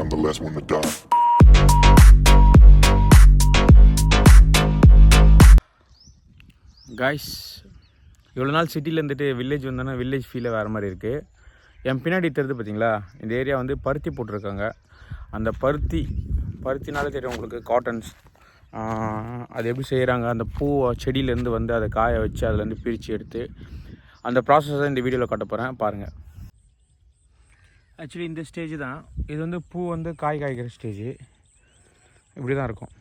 I'm the last one to die. Guys, இவ்வளோ நாள் சிட்டியில் இருந்துட்டு வில்லேஜ் வந்தோன்னா வில்லேஜ் ஃபீலே வேறு மாதிரி இருக்குது. என் பின்னாடி தெரியுது பார்த்தீங்களா, இந்த ஏரியா வந்து பருத்தி போட்டிருக்காங்க. அந்த பருத்தினால தெரியும் உங்களுக்கு காட்டன்ஸ். அது எப்படி செய்கிறாங்க, அந்த பூ செடியிலேருந்து வந்து அதை காய வச்சு அதுலேருந்து பிரித்து எடுத்து அந்த ப்ராசஸ் தான் இந்த வீடியோவில் காட்ட போகிறேன், பாருங்கள். ஆக்சுவலி இந்த ஸ்டேஜ் தான் இது வந்து பூ வந்து காய்க்கிற ஸ்டேஜ். இப்படி தான் இருக்கும்.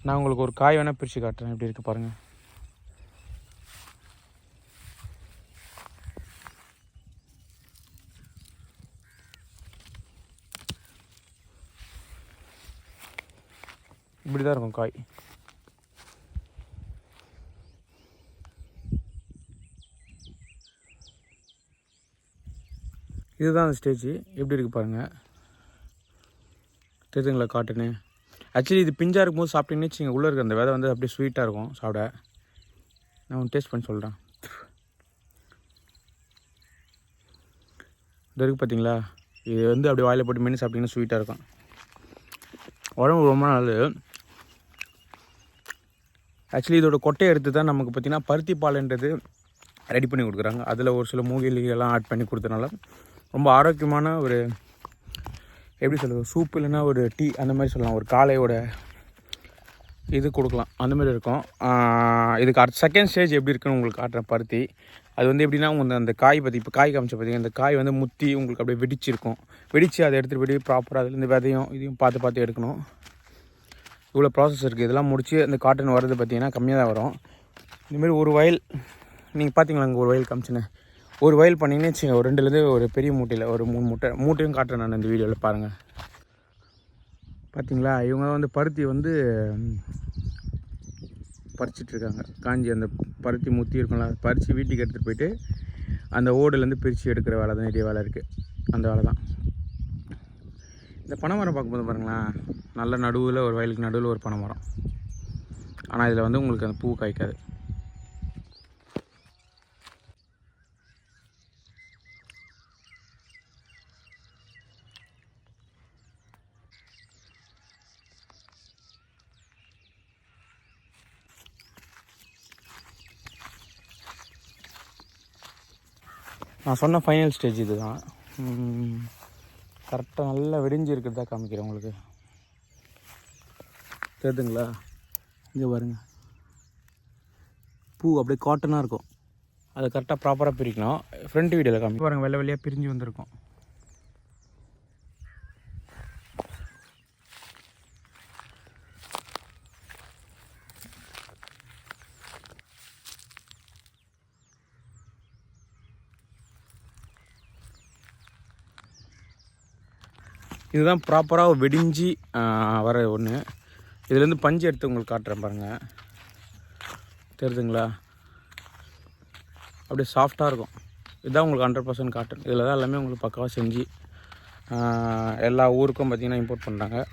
நான் உங்களுக்கு ஒரு காய் வேணால் பிரித்து காட்டுறேன், எப்படி இருக்குது பாருங்கள். இப்படி தான் இருக்கும் காய். இதுதான் அந்த ஸ்டேஜ். எப்படி இருக்குது பாருங்கள், தெரியுதுங்களா காட்டுன்னு. ஆக்சுவலி இது பிஞ்சாக இருக்கும்போது சாப்பிட்டீங்கன்னு வச்சுங்க, உள்ளே இருக்க அந்த விதை வந்து அப்படியே ஸ்வீட்டாக இருக்கும் சாப்பிட. நான் ஒன்று டேஸ்ட் பண்ணி சொல்கிறேன். இது இருக்குது பார்த்தீங்களா, இது வந்து அப்படியே வாயில் போட்டு மென்று சாப்பிட்டிங்கன்னா ஸ்வீட்டாக இருக்கும். உடம்பு ரொம்ப நல்லது. ஆக்சுவலி இதோட கொட்டையை எடுத்து தான் நமக்கு பார்த்திங்கன்னா பருத்தி பால்ன்றது ரெடி பண்ணி கொடுக்குறாங்க. அதில் ஒரு சில மூலிகைலாம் ஆட் பண்ணி கொடுத்தனால ரொம்ப ஆரோக்கியமான ஒரு, எப்படி சொல்கிறது, சூப் இல்லைன்னா ஒரு டீ அந்த மாதிரி சொல்லலாம், ஒரு காலையோட இது கொடுக்கலாம், அந்த மாதிரி இருக்கும். இதுக்கு அடுத்த செகண்ட் ஸ்டேஜ் எப்படி இருக்குன்னு உங்களுக்கு காட்டுறேன். பருத்தி அது வந்து எப்படின்னா, உங்களுக்கு அந்த காய் பற்றி இப்போ காய் காமிச்ச பார்த்தீங்கன்னா, இந்த காய் வந்து முத்தி உங்களுக்கு அப்படியே வெடிச்சிருக்கும். வெடித்து அதை எடுத்துகிட்டு போய் ப்ராப்பராக அதில் இந்த விதையும் இதையும் பார்த்து எடுக்கணும். இவ்வளோ ப்ராசஸ் இருக்குது. இதெல்லாம் முடித்து அந்த காட்டன் வர்றது பார்த்திங்கன்னா கம்மியாக தான் வரும். இந்தமாரி ஒரு வயல் நீங்கள் பார்த்தீங்களா, அங்கே ஒரு வயல் காமிச்சினேன். ஒரு வயல் பண்ணிங்கன்னு வச்சுங்க, ஒரு 2லேருந்து ஒரு பெரிய மூட்டையில் ஒரு 3 மூட்டையும் காட்டுறேன் நான் இந்த வீடியோவில் பாருங்கள். பார்த்தீங்களா, இவங்க வந்து பருத்தி வந்து பறிச்சிட்ருக்காங்க. காஞ்சி அந்த பருத்தி முத்தி இருக்கும்ல, பறித்து வீட்டுக்கு எடுத்துகிட்டு போயிட்டு அந்த ஓடுலேருந்து பிரித்து எடுக்கிற வேலை தான் நிறைய வேலை இருக்குது. அந்த வேலை தான். இந்த பனைமரம் பார்க்கும்போது பாருங்களேன், நல்ல நடுவில் ஒரு வயலுக்கு நடுவில் ஒரு பனைமரம். ஆனால் இதில் வந்து உங்களுக்கு அந்த பூ காய்க்காது. நான் சொன்ன ஃபைனல் ஸ்டேஜ் இது தான். கரெக்டாக நல்லா வெடிஞ்சு இருக்கிறதா காமிக்கிறேன் உங்களுக்கு. தெரியுதுங்களா, இங்கே பாருங்கள், பூ அப்படியே காட்டனாக இருக்கும். அதை கரெக்டாக ப்ராப்பராக பிரிக்கணும். ஃப்ரண்ட் வீடியோவில் காமி பாருங்கள், வெள்ளை வெள்ளையாக பிரிஞ்சு வந்திருக்கும். இதுதான் ப்ராப்பராக வெடிஞ்சு வர ஒன்று. இதுலேருந்து பஞ்சு எடுத்து உங்களுக்கு காட்டுறேன் பாருங்கள். தெரியுதுங்களா, அப்படியே சாஃப்டாக இருக்கும். இதுதான் உங்களுக்கு 100% காட்டன். இதில் தான் எல்லாமே உங்களுக்கு பக்காவாக செஞ்சு எல்லா ஊருக்கும் பார்த்திங்கன்னா இம்போர்ட் பண்ணுறாங்க.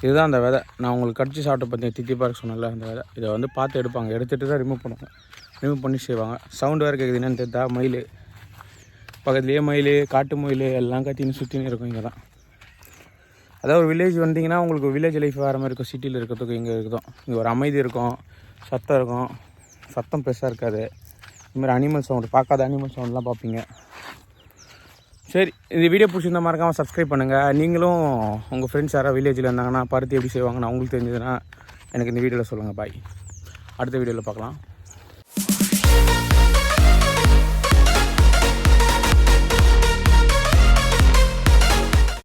இதுதான் அந்த விதை. நான் உங்களுக்கு கடிச்சு சாப்பிட்டு பார்த்தீங்க, தித்திப்பாக சொன்னல அந்த விதை. இதை வந்து பார்த்து எடுப்பாங்க, எடுத்துகிட்டு தான் ரிமூவ் பண்ணுவாங்க. ரிமூவ் பண்ணி செய்வாங்க. சவுண்டு வேறு கேட்குது, என்னென்னு தெரியுதா, மயில் பக்கத்துலேயே மயில், காட்டு மயில் எல்லாம் கத்தின்னு சுற்றின்னு இருக்கும். இங்கே தான், அதாவது ஒரு வில்லேஜ் வந்தீங்கன்னா உங்களுக்கு வில்லேஜ் லைஃப் வேறு மாதிரி இருக்கும். சிட்டியில் இருக்கிறதுக்கு இங்கே இருக்குதும். இங்கே ஒரு அமைதி இருக்கும், சத்தம் இருக்கும். சத்தம் பெருசாக இருக்காது. இதுமாதிரி அனிமல் சவுண்டு, பார்க்காத அனிமல் சவுண்ட்லாம் பார்ப்பீங்க. சரி, இந்த வீடியோ பிடிச்சிருந்தா மறக்காமல் சப்ஸ்கிரைப் பண்ணுங்கள். நீங்களும் உங்கள் ஃப்ரெண்ட்ஸ் யாராவது வில்லேஜில் இருந்தாங்கன்னா பருத்தி எப்படி செய்வாங்கன்னு அவங்களுக்கு தெரிஞ்சதுன்னா எனக்கு இந்த வீடியோவில் சொல்லுங்கள். பாய், அடுத்த வீடியோவில் பார்க்கலாம்.